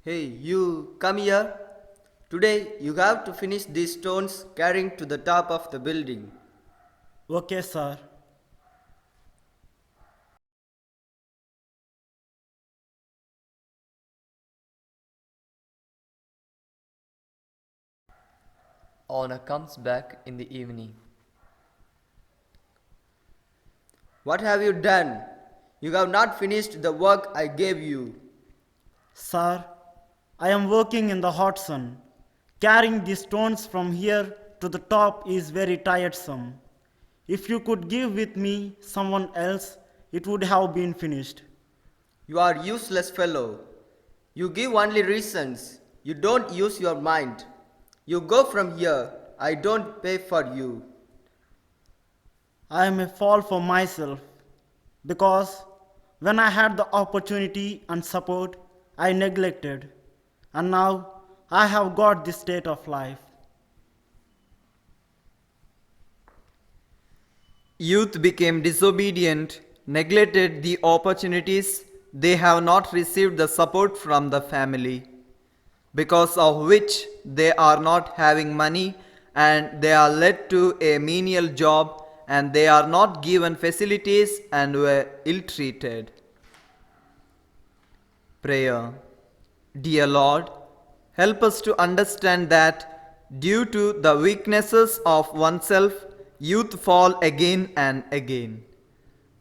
Hey, you, come here. Today you have to finish these stones carrying to the top of the building. Okay, sir. Honor comes back in the evening. What have you done? You have not finished the work I gave you. Sir, I am working in the hot sun. Carrying the stones from here to the top is very tiresome. If you could give with me someone else, it would have been finished. You are useless fellow. You give only reasons. You don't use your mind. You go from here. I don't pay for you. I am a fall for myself because when I had the opportunity and support, I neglected. And now I have got this state of life. Youth became disobedient, neglected the opportunities, they have not received the support from the family, because of which they are not having money and they are led to a menial job and they are not given facilities and were ill-treated. Prayer. Dear Lord, help us to understand that due to the weaknesses of oneself, youth fall again and again.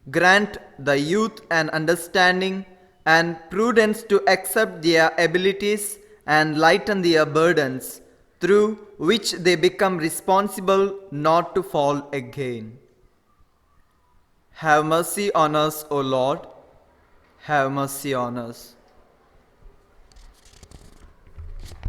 Grant the youth an understanding and prudence to accept their abilities and lighten their burdens, through which they become responsible not to fall again. Have mercy on us, O Lord. Have mercy on us.